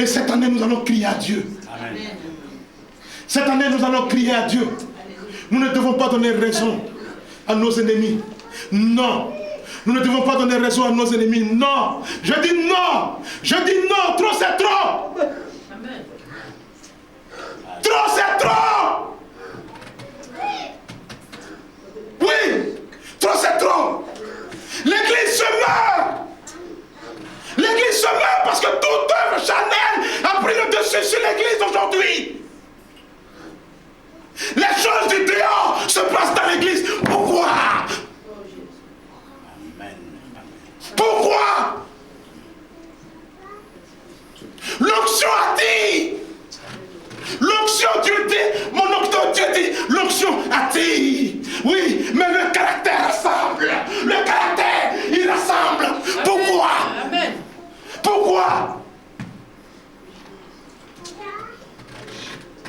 C: Et cette année, nous allons crier à Dieu.
B: Amen.
C: Cette année, nous allons crier à Dieu. Nous ne devons pas donner raison à nos ennemis. Non. Nous ne devons pas donner raison à nos ennemis. Non. Je dis non. Je dis non. Trop, c'est trop.
B: Amen.
C: Trop, c'est trop. Oui. Trop, c'est trop. L'église se meurt. L'église se meurt parce que toute œuvre charnelle a pris le dessus sur l'église aujourd'hui. Les choses du dehors se passent dans l'église. Pourquoi? Pourquoi? L'onction attire. L'onction, Dieu dit, mon onction, Dieu dit, l'onction attire. Oui, mais le caractère rassemble. Le caractère, il rassemble. Pourquoi?
B: Amen.
C: Pourquoi?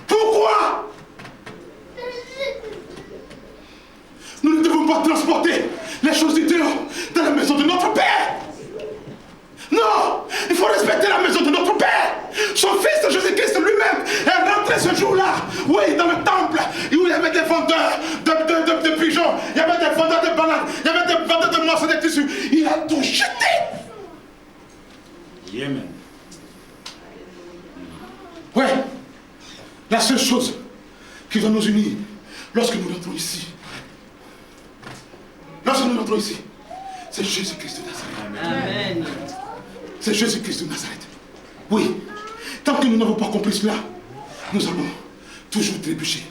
C: Pourquoi? Nous ne devons pas transporter les choses du dehors dans la maison de notre Père. Non, il faut respecter la maison de notre Père. Son fils Jésus-Christ lui-même est rentré ce jour-là, oui, dans le temple, où il y avait des vendeurs de pigeons, il y avait des vendeurs de bananes, il y avait des vendeurs de morceaux de tissus. Il a tout jeté.
E: Amen.
C: Ouais, la seule chose qui va nous unir lorsque nous rentrons ici, c'est Jésus-Christ de Nazareth.
B: Amen.
C: C'est Jésus-Christ de Nazareth. Oui, tant que nous n'avons pas compris cela, nous allons toujours trébucher.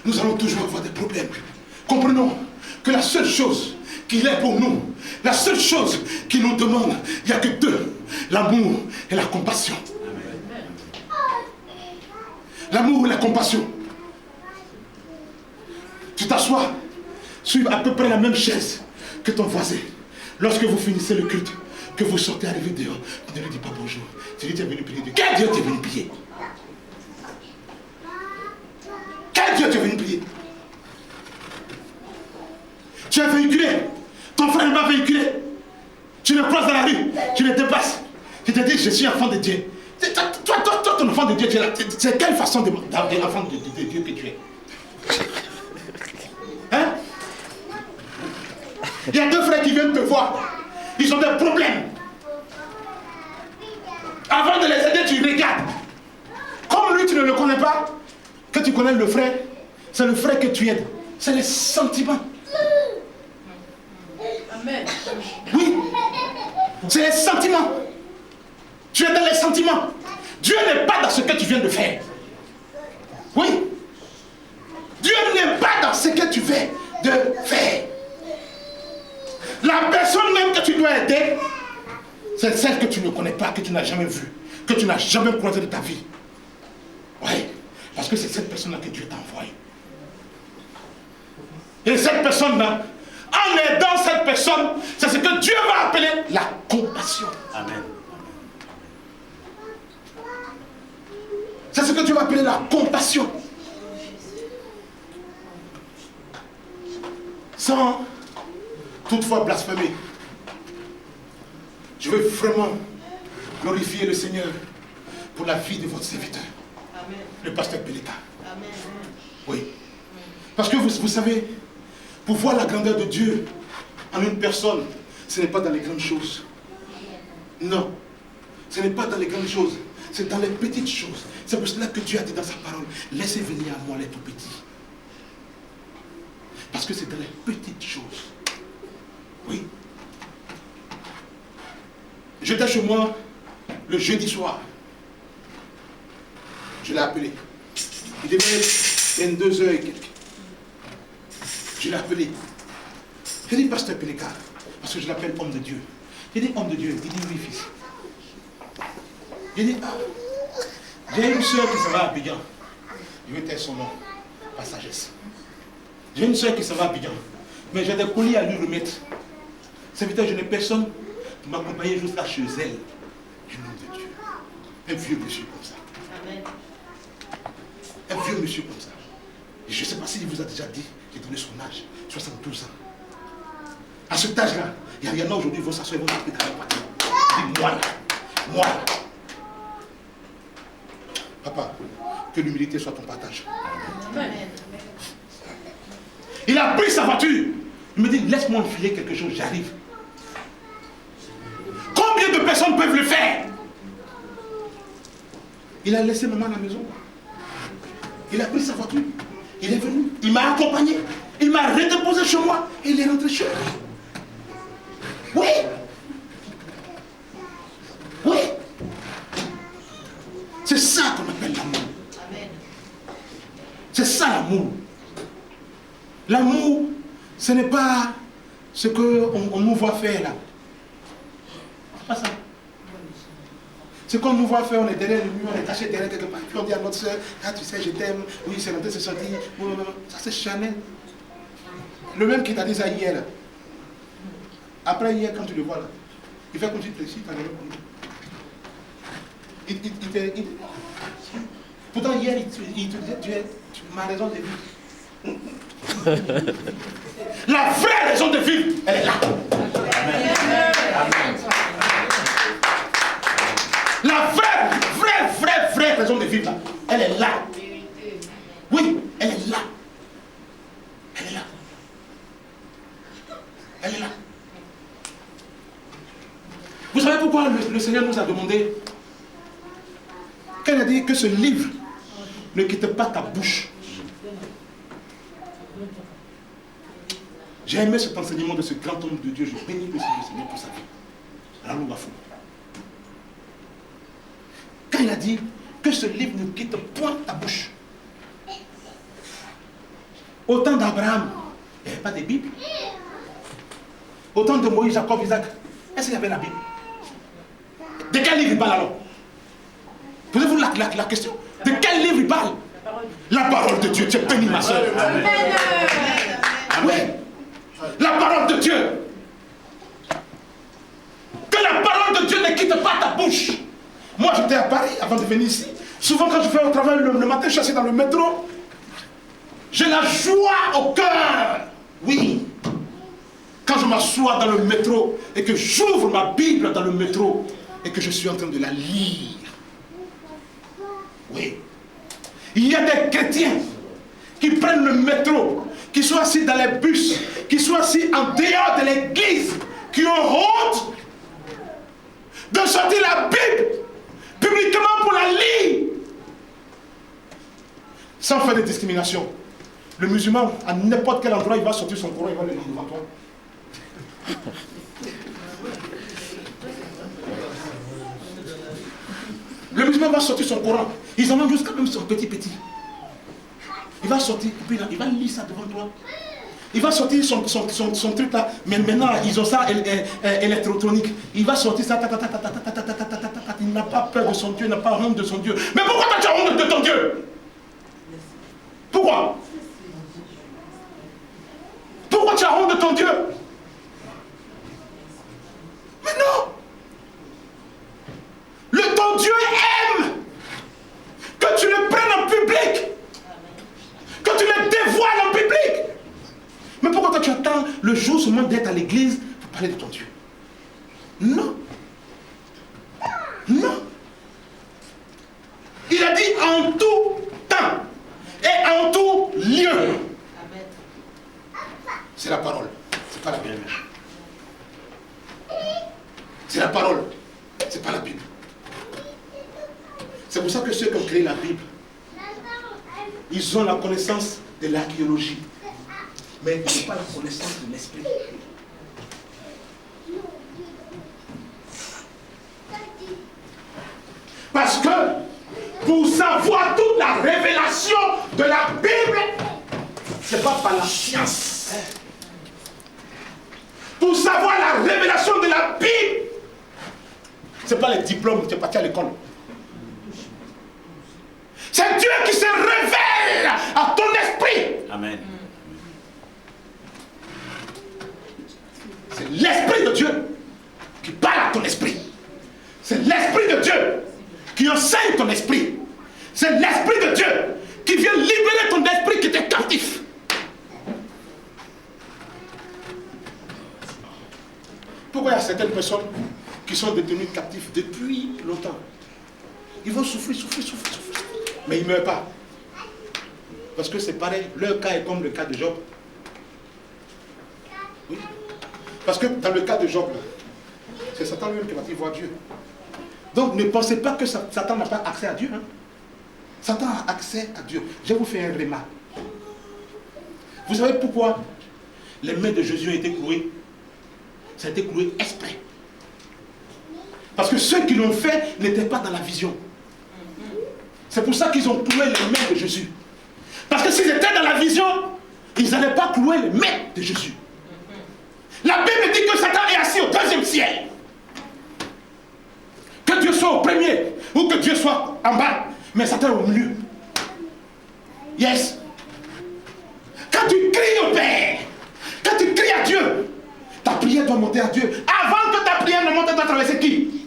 C: Nous allons toujours avoir des problèmes. Comprenons que la seule chose qu'il est pour nous, la seule chose qu'il nous demande, il n'y a que deux, l'amour et la compassion. L'amour et la compassion. Tu t'assois sur à peu près la même chaise que ton voisin. Lorsque vous finissez le culte, que vous sortez arriver dehors, tu ne lui dis pas bonjour. Tu lui dis, tu es venu prier Dieu. Quel Dieu tu es venu prier? Quel Dieu tu es venu prier? Tu es véhiculé. Ton frère m'a véhiculé. Tu le croises dans la rue. Tu le dépasses. Tu te dis, je suis enfant de Dieu. Toi, ton enfant de Dieu, c'est quelle façon d'enfant de Dieu que tu es? Hein? Il y a deux frères qui viennent te voir. Ils ont des problèmes. Avant de les aider, tu regardes. Comme lui, tu ne le connais pas, que tu connais le frère, c'est le frère que tu aides. C'est les sentiments.
B: Amen.
C: Oui. C'est les sentiments. Tu es dans les sentiments. Dieu n'est pas dans ce que tu viens de faire. Oui. Dieu n'est pas dans ce que tu viens de faire. La personne même que tu dois aider, c'est celle que tu ne connais pas, que tu n'as jamais vue, que tu n'as jamais croisée de ta vie. Oui. Parce que c'est cette personne-là que Dieu t'a envoyé. Et cette personne-là, en aidant cette personne, c'est ce que Dieu va appeler la compassion.
E: Amen.
C: C'est ce que Dieu va appeler la compassion. Sans toutefois blasphémer. Je veux vraiment glorifier le Seigneur pour la vie de votre serviteur,
B: Amen.
C: le pasteur Peleka.
B: Amen.
C: Oui. Parce que vous savez, pour voir la grandeur de Dieu en une personne, ce n'est pas dans les grandes choses. Non. Ce n'est pas dans les grandes choses. C'est dans les petites choses. C'est pour cela que Dieu a dit dans sa parole, laissez venir à moi les tout petits. Parce que c'est dans les petites choses. Oui. J'étais chez moi le jeudi soir. Je l'ai appelé. Il devait être 22h et quelques. Je l'ai appelé. J'ai dit, pasteur Peleka, parce que je l'appelle homme de Dieu. J'ai dit, homme de Dieu. Il dit, oui, fils. J'ai dit, ah, j'ai une soeur qui s'en va à Abidjan. Je vais taire son nom, par sagesse. J'ai une soeur qui s'en va à Abidjan. Mais j'ai des colis à lui remettre. Serviteur, je n'ai personne pour m'accompagner jusqu'à chez elle. Du nom de Dieu. Un vieux monsieur comme ça.
B: Amen.
C: Un vieux monsieur comme ça. Et je ne sais pas s'il vous a déjà dit, j'ai donné son âge, 72 ans. À cet âge-là, il y en a aujourd'hui, ils vont s'asseoir, ils vont taper dans la poitrine. Ils disent, moi là, Papa, que l'humilité soit ton partage.
B: Amen.
C: Il a pris sa voiture. Il me dit, laisse-moi enfiler quelque chose, j'arrive. Combien de personnes peuvent le faire? Il a laissé maman à la maison. Il a pris sa voiture. Il est venu. Il m'a accompagné. Il m'a redéposé chez moi. Et il est rentré chez lui. Oui. Oui. C'est ça qu'on appelle l'amour. C'est ça l'amour. L'amour, ce n'est pas ce qu'on nous voit faire là. C'est pas ça. Ce qu'on nous voit faire, on est derrière le mur, on est caché derrière quelque part. Puis on dit à notre soeur, ah tu sais, je t'aime. Oui, c'est rentré, c'est sorti. Ça c'est Chanel. Le même qui t'a dit ça hier. Là. Après hier, quand tu le vois là, il fait comme si tu étais. Pourtant hier, il te disait, tu m'as raison de vivre. La vraie raison de vivre, elle est là. Amen. La vraie raison de vivre, là, elle est là. Oui, elle est là. Elle est là. Elle est là. Vous savez pourquoi le Seigneur nous a demandé, quand il a dit que ce livre ne quitte pas ta bouche. J'ai aimé cet enseignement de ce grand homme de Dieu. Je bénis le Seigneur pour sa vie. Alors, quand il a dit que ce livre ne quitte point ta bouche. Au temps d'Abraham, il n'y avait pas de Bible. Au temps de Moïse, Jacob, Isaac, est-ce qu'il y avait la Bible? De quel livre il parle alors? Posez-vous la question. De quel livre il parle? La parole de Dieu. Tu es béni, ma soeur.
B: Amen.
C: Oui. La parole de Dieu. Que la parole de Dieu ne quitte pas ta bouche. Moi, j'étais à Paris avant de venir ici. Souvent, quand je fais au travail le matin, je suis assis dans le métro. J'ai la joie au cœur. Oui. Quand je m'assois dans le métro et que j'ouvre ma Bible dans le métro et que je suis en train de la lire. Oui. Il y a des chrétiens qui prennent le métro, qui sont assis dans les bus, qui sont assis en dehors de l'église, qui ont honte de sortir la Bible publiquement pour la lire. Sans faire de discrimination. Le musulman, à n'importe quel endroit, il va sortir son Coran, il va le lire devant toi. Le musulman va sortir son Coran. Ils en ont jusqu'à même son petit. Il va sortir, puis là, il va lire ça devant toi. Il va sortir son truc là. Mais maintenant, ils ont ça électronique. Il va sortir ça. Il n'a pas peur de son Dieu, il n'a pas honte de son Dieu. Mais pourquoi tu as honte de ton Dieu? Pourquoi? Pourquoi tu as honte de ton Dieu? Mais non! Ton Dieu aime que tu le prennes en public, que tu le dévoiles en public. Mais pourquoi toi tu attends le jour seulement d'être à l'église pour parler de ton Dieu? Non. Non. Il a dit en tout temps et en tout lieu. C'est la parole, c'est pas la Bible. C'est la parole, c'est pas la Bible. C'est pour ça que ceux qui ont créé la Bible, ils ont la connaissance de l'archéologie, mais ils n'ont pas la connaissance de l'esprit. Parce que pour savoir toute la révélation de la Bible, c'est pas par la science. Pour savoir la révélation de la Bible, c'est pas les diplômes, tu es parti à l'école. C'est Dieu qui se révèle à ton esprit.
E: Amen.
C: C'est l'esprit de Dieu qui parle à ton esprit. C'est l'esprit de Dieu qui enseigne ton esprit. C'est l'esprit de Dieu qui vient libérer ton esprit qui était captif. Pourquoi il y a certaines personnes qui sont détenues captives depuis longtemps? Ils vont souffrir. Mais ils ne meurent pas. Parce que c'est pareil, leur cas est comme le cas de Job. Oui. Parce que dans le cas de Job, c'est Satan lui-même qui va dire voir Dieu. Donc ne pensez pas que Satan n'a pas accès à Dieu. Hein. Satan a accès à Dieu. Je vais vous faire un remarque. Vous savez pourquoi les mains de Jésus ont été clouées? Ça a été cloué exprès. Parce que ceux qui l'ont fait n'étaient pas dans la vision. C'est pour ça qu'ils ont cloué les mains de Jésus. Parce que s'ils étaient dans la vision, ils n'allaient pas clouer les mains de Jésus. La Bible dit que Satan est assis au 2e ciel. Que Dieu soit au premier ou que Dieu soit en bas, mais Satan est au milieu. Yes. Quand tu cries au Père, quand tu cries à Dieu, ta prière doit monter à Dieu. Avant que ta prière ne monte, elle doit traverser qui?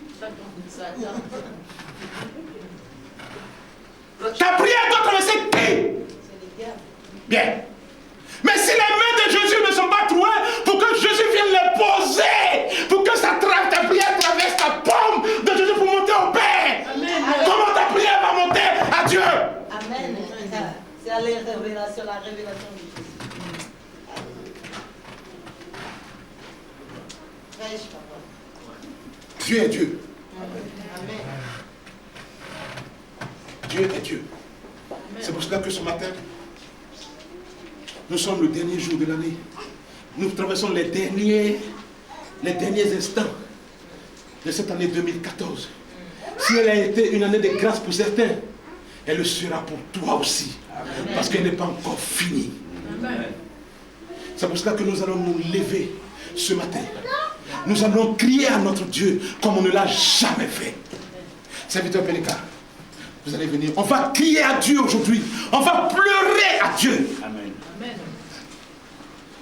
C: Ta prière doit traverser qui? Bien. Mais si les mains de Jésus ne sont pas trouées, pour que Jésus vienne les poser, pour que ta prière traverse ta paume de Jésus pour monter au Père. Amen. Comment ta prière va monter à Dieu?
B: Amen. C'est la révélation de Jésus.
C: Dieu est Dieu.
B: Amen.
C: Dieu est Dieu. C'est pour cela que ce matin, nous sommes le dernier jour de l'année. Nous traversons les derniers instants de cette année 2014. Si elle a été une année de grâce pour certains, elle le sera pour toi aussi. Amen. Parce qu'elle n'est pas encore finie. C'est pour cela que nous allons nous lever ce matin. Nous allons crier à notre Dieu comme on ne l'a jamais fait. Serviteur Pénéka, vous allez venir. On va crier à Dieu aujourd'hui. On va pleurer à Dieu. Amen.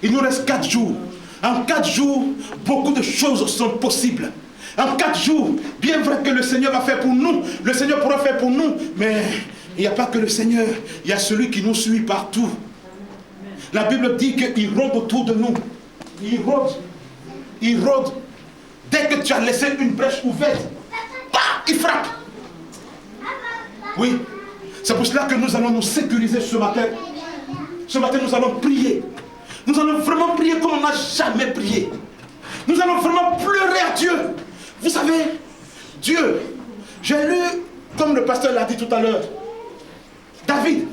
C: Il nous reste 4 jours. En 4 jours, beaucoup de choses sont possibles. En 4 jours, bien vrai que le Seigneur va faire pour nous. Le Seigneur pourra faire pour nous. Mais il n'y a pas que le Seigneur. Il y a celui qui nous suit partout. La Bible dit qu'il rôde autour de nous. Il rôde. Il rôde. Dès que tu as laissé une brèche ouverte, bah, il frappe. Oui. C'est pour cela que nous allons nous sécuriser ce matin. Ce matin, nous allons prier. Nous allons vraiment prier comme on n'a jamais prié. Nous allons vraiment pleurer à Dieu. Vous savez, Dieu, j'ai lu, comme le pasteur l'a dit tout à l'heure, David,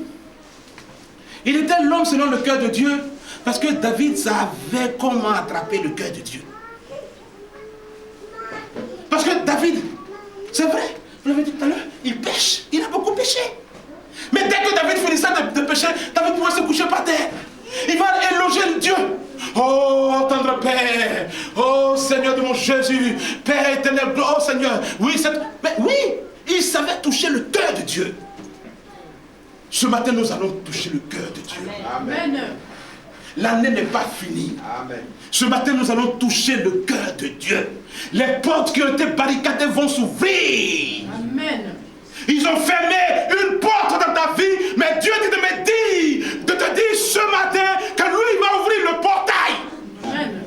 C: il était l'homme selon le cœur de Dieu, parce que David savait comment attraper le cœur de Dieu. Parce que David, c'est vrai, vous l'avez dit tout à l'heure, il pêche, il a beaucoup péché. Mais dès que David finissait de pécher, David pouvait se coucher par terre. Il va éloger Dieu. Oh, tendre Père. Oh, Seigneur de mon Jésus. Père éternel. Oh, Seigneur. Oui, mais oui, il savait toucher le cœur de Dieu. Ce matin, nous allons toucher le cœur de Dieu.
B: Amen.
C: L'année n'est pas finie.
E: Amen.
C: Ce matin, nous allons toucher le cœur de Dieu. Les portes qui ont été barricadées vont s'ouvrir.
B: Amen.
C: Ils ont fermé une porte dans ta vie, mais Dieu dit de te dire ce matin que lui, il va ouvrir le portail.
B: Amen.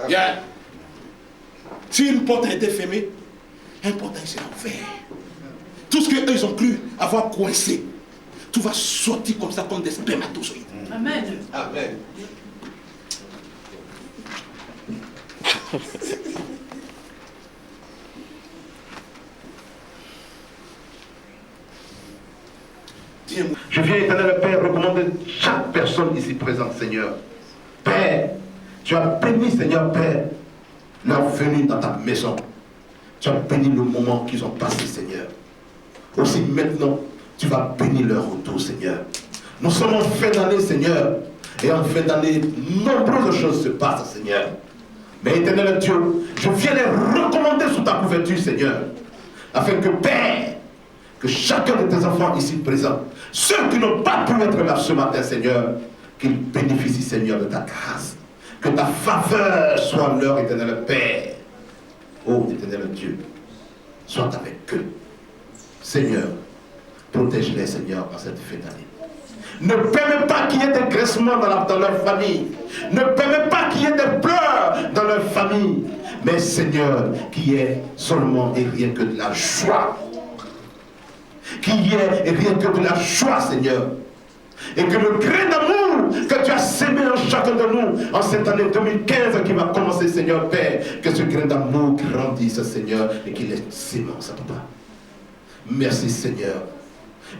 C: Bien. Si une porte a été fermée, un portail sera ouvert. Tout ce qu'eux ils ont cru avoir coincé, tout va sortir comme ça, comme des spermatozoïdes.
B: Amen.
E: Amen.
A: Je viens, éternel Père, recommander chaque personne ici présente, Seigneur. Père, tu as béni, Seigneur Père, leur venue dans ta maison. Tu as béni le moment qu'ils ont passé, Seigneur. Aussi maintenant, tu vas bénir leur retour, Seigneur. Nous sommes en fin d'année, Seigneur. Et en fin d'année, nombreuses choses se passent, Seigneur. Mais éternel Dieu, je viens les recommander sous ta couverture, Seigneur. Afin que, Père, que chacun de tes enfants ici présents, ceux qui n'ont pas pu être là ce matin, Seigneur, qu'ils bénéficient, Seigneur, de ta grâce. Que ta faveur soit leur, éternel Père. Oh, éternel Dieu, sois avec eux. Seigneur, protège-les, Seigneur, en cette fin d'année. Ne permets pas qu'il y ait des graissements dans leur famille. Ne permets pas qu'il y ait des pleurs dans leur famille.
C: mais Seigneur, qui est seulement et rien que de la joie. Qui est et rien que de la joie, Seigneur. Et que le grain d'amour que tu as sémé en chacun de nous en cette année 2015 qui va commencer, Seigneur Père, que ce grain d'amour grandisse, Seigneur, et qu'il est sémence, Papa. Merci, Seigneur.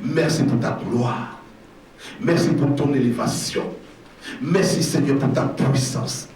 C: Merci pour ta gloire. Merci pour ton élévation. Merci, Seigneur, pour ta puissance.